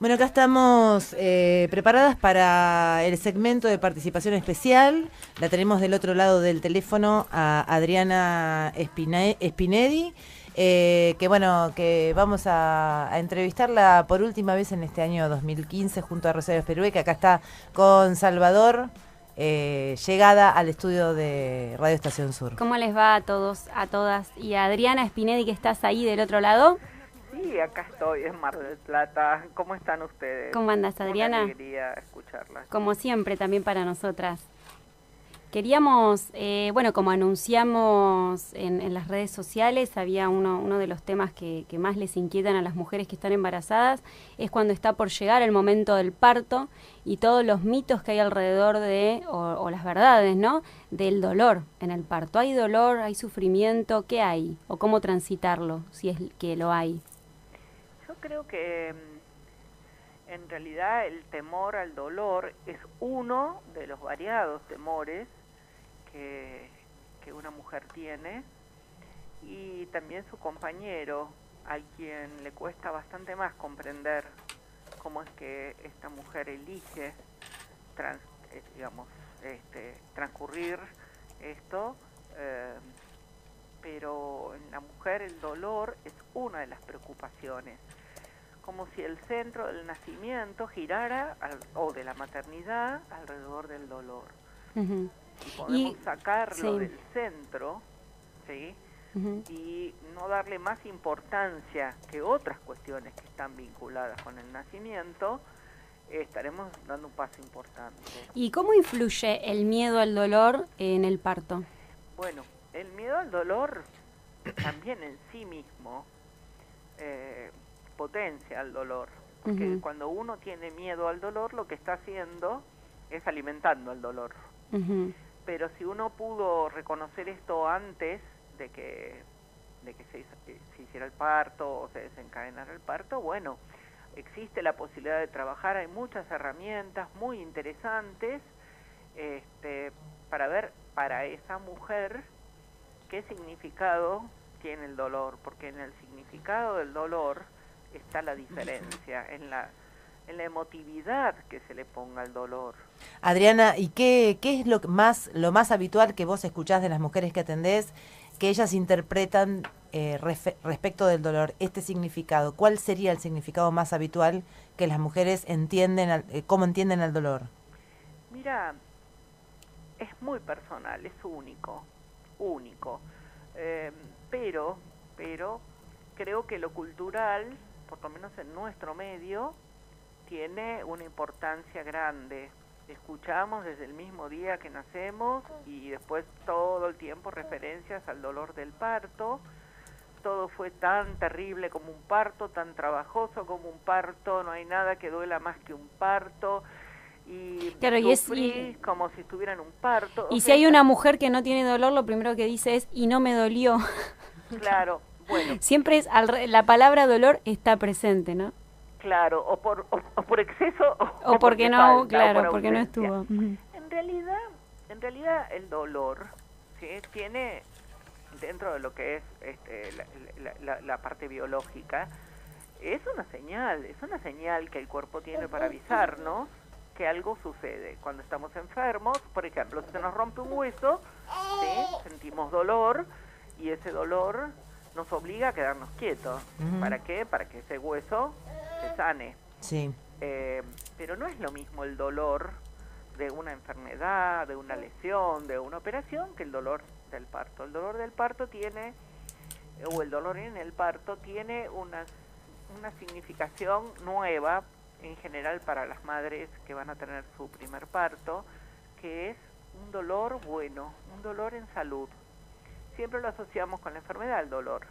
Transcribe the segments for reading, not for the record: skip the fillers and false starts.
Bueno, acá estamos preparadas para el segmento de participación especial. La tenemos del otro lado del teléfono a Adriana Spinedi, que vamos a entrevistarla por última vez en este año 2015 junto a Rosario Perú, que acá está con Salvador, llegada al estudio de Radio Estación Sur. ¿Cómo les va a todos, a todas? Y a Adriana Spinedi, que estás ahí del otro lado. Sí, acá estoy en Mar del Plata. ¿Cómo están ustedes? ¿Cómo andas, Adriana? Una alegría escucharlas. Como siempre, también para nosotras. Queríamos, como anunciamos en las redes sociales, había uno de los temas que más les inquietan a las mujeres que están embarazadas, es cuando está por llegar el momento del parto y todos los mitos que hay alrededor o las verdades, ¿no?, del dolor en el parto. ¿Hay dolor, hay sufrimiento? ¿Qué hay? ¿O cómo transitarlo, si es que lo hay? Yo creo que en realidad el temor al dolor es uno de los variados temores que una mujer tiene, y también su compañero, a quien le cuesta bastante más comprender cómo es que esta mujer elige transcurrir esto, pero en la mujer el dolor es una de las preocupaciones, como si el centro del nacimiento girara, o de la maternidad, alrededor del dolor. Uh-huh. Y podemos sacarlo sí. del centro, ¿sí? Uh-huh. Y no darle más importancia que otras cuestiones que están vinculadas con el nacimiento, estaremos dando un paso importante. ¿Y cómo influye el miedo al dolor en el parto? Bueno, el miedo al dolor también en sí mismo potencia el dolor, porque uh-huh. cuando uno tiene miedo al dolor, lo que está haciendo es alimentando el dolor. Uh-huh. Pero si uno pudo reconocer esto antes de que se hiciera el parto o se desencadenara el parto, bueno, existe la posibilidad de trabajar. Hay muchas herramientas muy interesantes para ver para esa mujer qué significado tiene el dolor, porque en el significado del dolor está la diferencia, en la emotividad que se le ponga al dolor. Adriana, ¿y qué es lo más habitual que vos escuchás de las mujeres que atendés, que ellas interpretan respecto del dolor, este significado? ¿Cuál sería el significado más habitual que las mujeres entienden, cómo entienden el dolor? Mira, es muy personal, es único, pero creo que lo cultural, por lo menos en nuestro medio, tiene una importancia grande. Escuchamos desde el mismo día que nacemos y después todo el tiempo referencias al dolor del parto. Todo fue tan terrible como un parto, tan trabajoso como un parto, no hay nada que duela más que un parto. Y claro, sufrí como si estuviera en un parto. Y si hay una mujer que no tiene dolor, lo primero que dice es, y no me dolió. Claro, bueno. Siempre la palabra dolor está presente, ¿no? Claro, o por exceso o porque no, falta, claro, porque no estuvo. Uh-huh. En realidad el dolor, ¿sí?, tiene, dentro de lo que es la parte biológica, es una señal que el cuerpo tiene para avisarnos que algo sucede. Cuando estamos enfermos, por ejemplo, si se nos rompe un hueso, ¿sí?, sentimos dolor, y ese dolor nos obliga a quedarnos quietos. Uh-huh. ¿Para qué? Para que ese hueso se sane. Sí. Pero no es lo mismo el dolor de una enfermedad, de una lesión, de una operación, que el dolor del parto. El dolor del parto tiene, o el dolor en el parto tiene una significación nueva, en general para las madres que van a tener su primer parto, que es un dolor bueno, un dolor en salud. Siempre lo asociamos con la enfermedad, el dolor.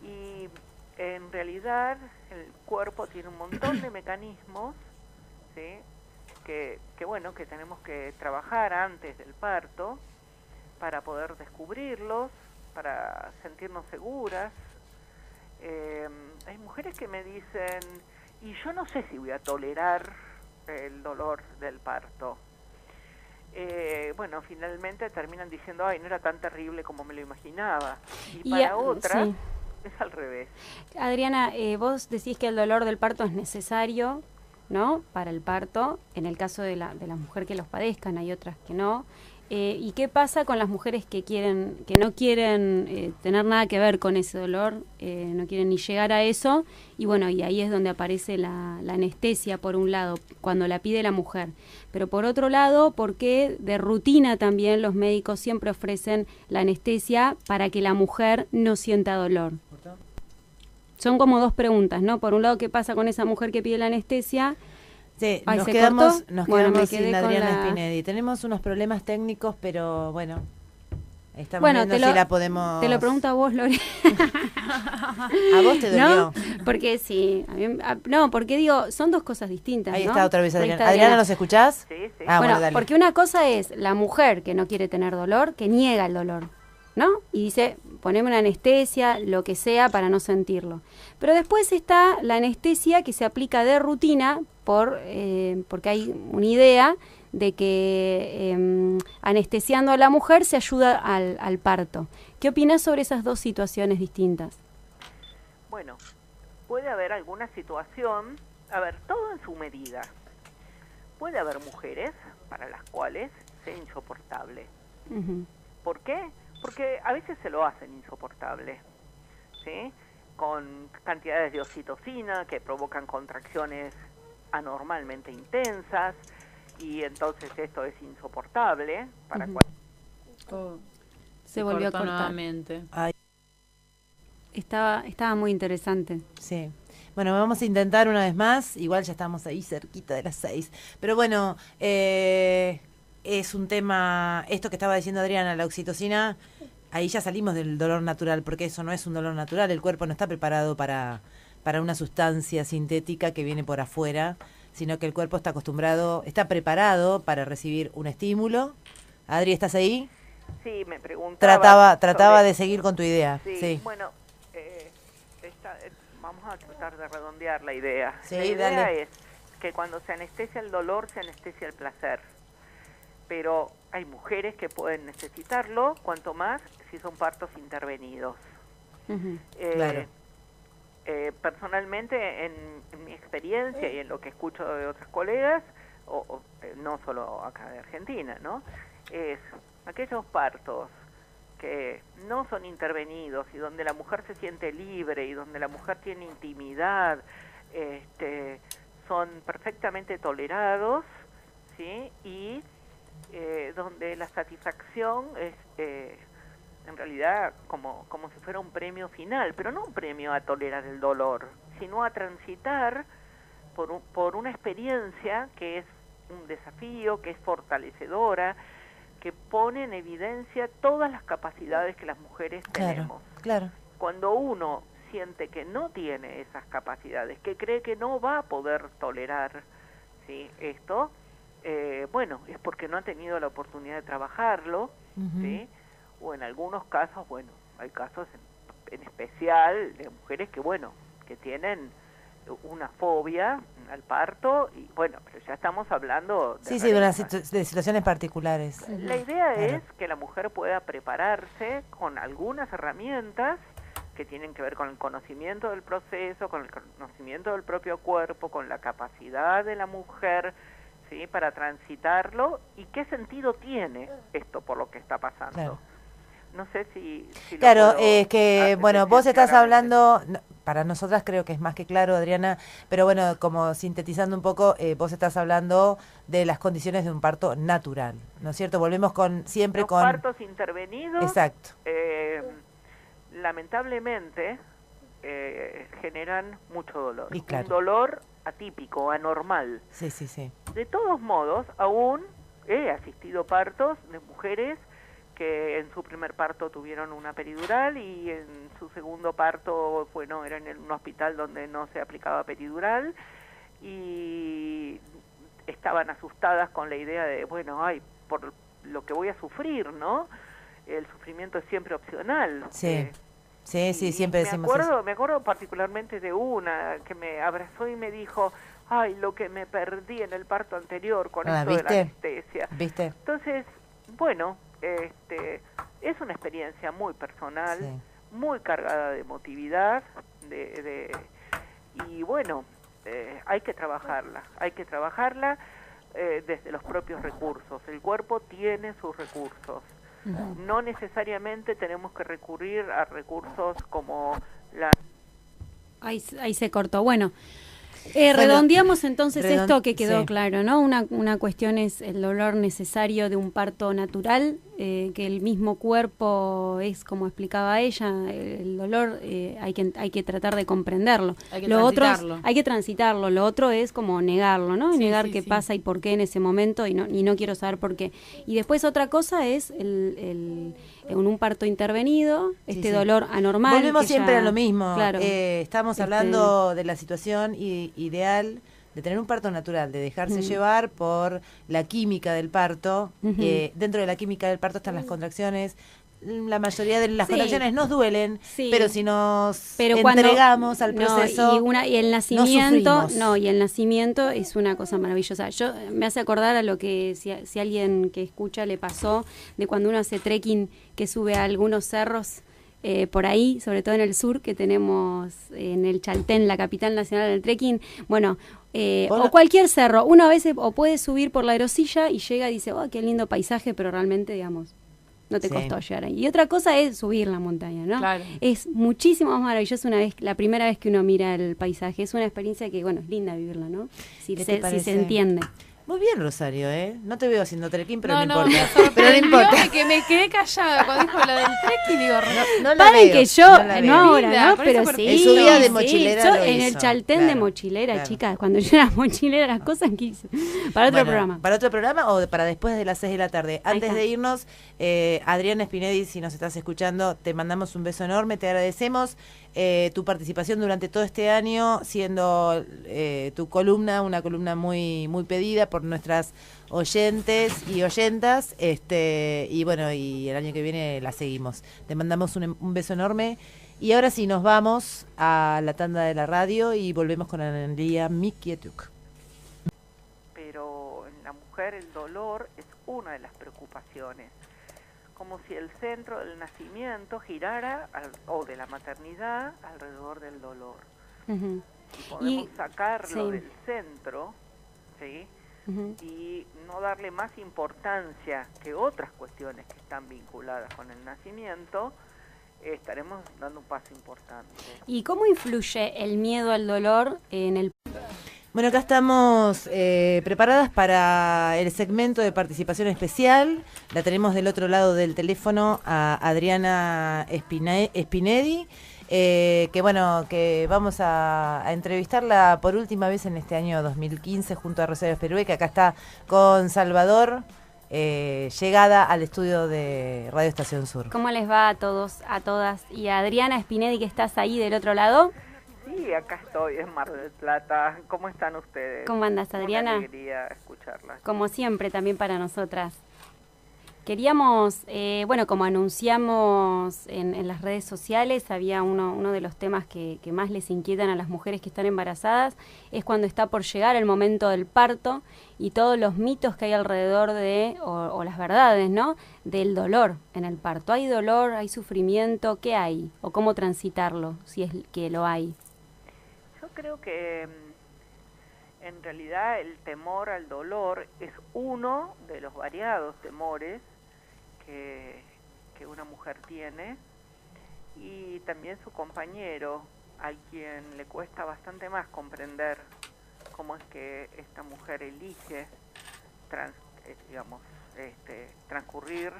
Y en realidad el cuerpo tiene un montón de mecanismos, ¿sí?, que tenemos que trabajar antes del parto para poder descubrirlos, para sentirnos seguras. Hay mujeres que me dicen, y yo no sé si voy a tolerar el dolor del parto. Finalmente terminan diciendo, ay, no era tan terrible como me lo imaginaba. Y para otras, sí. es al revés. Adriana, vos decís que el dolor del parto es necesario, ¿no? Para el parto, en el caso de la mujer que los padezcan, hay otras que no. ¿Y qué pasa con las mujeres que no quieren tener nada que ver con ese dolor, no quieren ni llegar a eso? Y bueno, y ahí es donde aparece la anestesia, por un lado, cuando la pide la mujer. Pero por otro lado, ¿por qué de rutina también los médicos siempre ofrecen la anestesia para que la mujer no sienta dolor? Son como dos preguntas, ¿no? Por un lado, ¿qué pasa con esa mujer que pide la anestesia? Sí, Ay, nos ¿se quedamos cortó? sin Adriana Spinelli. Tenemos unos problemas técnicos, pero bueno, estamos Bueno, viendo si la podemos... Te lo pregunto a vos, Lore. ¿A vos te dolió? ¿No? Porque sí. No, porque digo, son dos cosas distintas, Ahí ¿no? está otra vez Ahí Adriana. está Adriana, ¿nos escuchás? Sí, sí. Ah, bueno, dale. porque una cosa es la mujer que no quiere tener dolor, que niega el dolor, ¿no? Y dice, poneme una anestesia, lo que sea, para no sentirlo. Pero después está la anestesia que se aplica de rutina porque hay una idea de que anestesiando a la mujer se ayuda al parto. ¿Qué opinas sobre esas dos situaciones distintas? Bueno, puede haber alguna situación, a ver, todo en su medida. Puede haber mujeres para las cuales sea insoportable. Uh-huh. ¿Por qué? Porque a veces se lo hacen insoportable, ¿sí? Con cantidades de oxitocina que provocan contracciones anormalmente intensas, y entonces esto es insoportable para Se volvió a cortar. Nuevamente. Estaba muy interesante. Sí. Bueno, vamos a intentar una vez más. Igual ya estamos ahí cerquita de las 6. Pero bueno, es un tema, esto que estaba diciendo Adriana, la oxitocina, ahí ya salimos del dolor natural, porque eso no es un dolor natural. El cuerpo no está preparado para una sustancia sintética que viene por afuera, sino que el cuerpo está preparado para recibir un estímulo. Adri, ¿estás ahí? Sí, me preguntaba. Trataba de seguir con tu idea. Sí. Bueno, vamos a tratar de redondear la idea. Sí, la idea dale. es que cuando se anestesia el dolor, se anestesia el placer. Pero hay mujeres que pueden necesitarlo, cuanto más si son partos intervenidos. Uh-huh. Claro. Personalmente, en mi experiencia y en lo que escucho de otros colegas, no solo acá de Argentina, ¿no? Es aquellos partos que no son intervenidos y donde la mujer se siente libre y donde la mujer tiene intimidad, son perfectamente tolerados, ¿sí? Y donde la satisfacción es en realidad como si fuera un premio final, pero no un premio a tolerar el dolor, sino a transitar por una experiencia que es un desafío, que es fortalecedora, que pone en evidencia todas las capacidades que las mujeres tenemos. Claro. Cuando uno siente que no tiene esas capacidades, que cree que no va a poder tolerar, ¿sí?, esto, bueno, es porque no ha tenido la oportunidad de trabajarlo, Uh-huh. ¿sí? O en algunos casos, bueno, hay casos en especial de mujeres que, bueno, que tienen una fobia al parto, y bueno, pero ya estamos hablando de de situaciones particulares. La idea Claro. es que la mujer pueda prepararse con algunas herramientas que tienen que ver con el conocimiento del proceso, con el conocimiento del propio cuerpo, con la capacidad de la mujer, ¿sí?, para transitarlo, y qué sentido tiene esto por lo que está pasando. Claro. No sé si Claro, lo puedo es que, bueno, vos decir estás claramente. hablando, para nosotras creo que es más que claro, Adriana, pero bueno, como sintetizando un poco, vos estás hablando de las condiciones de un parto natural, ¿no es cierto? Volvemos siempre Los con... partos intervenidos, Exacto. lamentablemente, generan mucho dolor. Y claro. Un dolor atípico, anormal. Sí, sí, sí. De todos modos, aún he asistido partos de mujeres que en su primer parto tuvieron una peridural y en su segundo parto, bueno, era en un hospital donde no se aplicaba peridural, y estaban asustadas con la idea de, bueno, ay, por lo que voy a sufrir, ¿no? El sufrimiento es siempre opcional. Sí. Sí, siempre decimos eso. Me acuerdo particularmente de una que me abrazó y me dijo, ay, lo que me perdí en el parto anterior con esto de la anestesia. ¿Viste? Entonces, bueno, es una experiencia muy personal, Sí. muy cargada de emotividad, y bueno, hay que trabajarla desde los propios recursos. El cuerpo tiene sus recursos. No necesariamente tenemos que recurrir a recursos como la... Ahí se cortó. Bueno, redondeamos entonces esto que quedó claro, ¿no? Una cuestión es el dolor necesario de un parto natural, que el mismo cuerpo es, como explicaba ella, el dolor hay que tratar de comprenderlo. Hay que transitarlo. Lo otro es como negarlo, ¿no? Negar qué pasa y por qué en ese momento y no quiero saber por qué. Y después otra cosa es en un parto intervenido, dolor anormal. Volvemos siempre a lo mismo. Claro, estamos hablando de la situación ideal de tener un parto natural, de dejarse llevar por la química del parto. Dentro de la química del parto están las contracciones. La mayoría de las contracciones nos duelen, pero si nos entregamos al proceso, y el nacimiento es una cosa maravillosa. Me hace acordar a lo que si alguien que escucha le pasó de cuando uno hace trekking, que sube a algunos cerros por ahí, sobre todo en el sur, que tenemos en el Chaltén, la capital nacional del trekking. Bueno, o cualquier cerro, uno a veces o puede subir por la aerosilla y llega y dice, oh, qué lindo paisaje, pero realmente, digamos, no te costó llegar ahí. Y otra cosa es subir la montaña, ¿no? Claro. Es muchísimo más maravilloso la primera vez que uno mira el paisaje. Es una experiencia que, bueno, es linda vivirla, ¿no? Si se entiende. Muy bien, Rosario, No te veo haciendo trekking, pero no importa. Pero no importa. Que me quedé callada cuando dijo lo del trekking, digo, no la veo, que yo, no ahora, ¿no? Pero sí. En su vida de mochilera yo en el Chaltén de mochilera, chicas, cuando yo era mochilera, las cosas que hice. Para otro programa. Para otro programa o para después de las 6 de la tarde. Antes de irnos, Adriana Spinelli, si nos estás escuchando, te mandamos un beso enorme, te agradecemos tu participación durante todo este año, siendo tu columna, una columna muy, muy pedida por nuestras oyentes y oyentas, y bueno, y el año que viene la seguimos. Te mandamos un beso enorme y ahora sí nos vamos a la tanda de la radio y volvemos con Analía Mikietuk. Pero en la mujer el dolor es una de las preocupaciones, como si el centro del nacimiento girara, o de la maternidad, alrededor del dolor. Y podemos sacarlo del centro, ¿sí? Y no darle más importancia que otras cuestiones que están vinculadas con el nacimiento, estaremos dando un paso importante. ¿Y cómo influye el miedo al dolor en el... Bueno, acá estamos preparadas para el segmento de participación especial. La tenemos del otro lado del teléfono a Adriana Spinelli, que vamos a entrevistarla por última vez en este año 2015 junto a Rosario Perúe, que acá está con Salvador, llegada al estudio de Radio Estación Sur. ¿Cómo les va a todos, a todas? Y a Adriana Spinelli, que estás ahí del otro lado. Sí, acá estoy, en Mar del Plata. ¿Cómo están ustedes? ¿Cómo andas, Adriana? Una alegría escucharlas. Como siempre, también para nosotras. Queríamos, como anunciamos en las redes sociales, había uno de los temas que más les inquietan a las mujeres que están embarazadas, es cuando está por llegar el momento del parto y todos los mitos que hay alrededor o las verdades, ¿no?, del dolor en el parto. ¿Hay dolor, hay sufrimiento? ¿Qué hay? ¿O cómo transitarlo, si es que lo hay? Yo creo que en realidad el temor al dolor es uno de los variados temores que una mujer tiene, y también su compañero, a quien le cuesta bastante más comprender cómo es que esta mujer elige transcurrir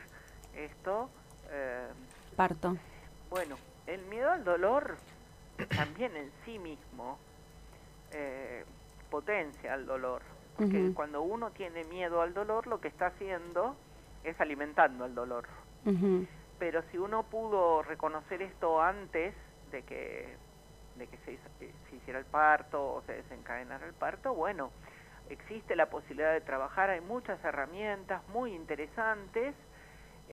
esto. Parto. Bueno, el miedo al dolor también en sí mismo potencia el dolor, porque cuando uno tiene miedo al dolor, lo que está haciendo es alimentando el dolor. Pero si uno pudo reconocer esto antes de que se hiciera el parto o se desencadenara el parto, bueno, existe la posibilidad de trabajar. Hay muchas herramientas muy interesantes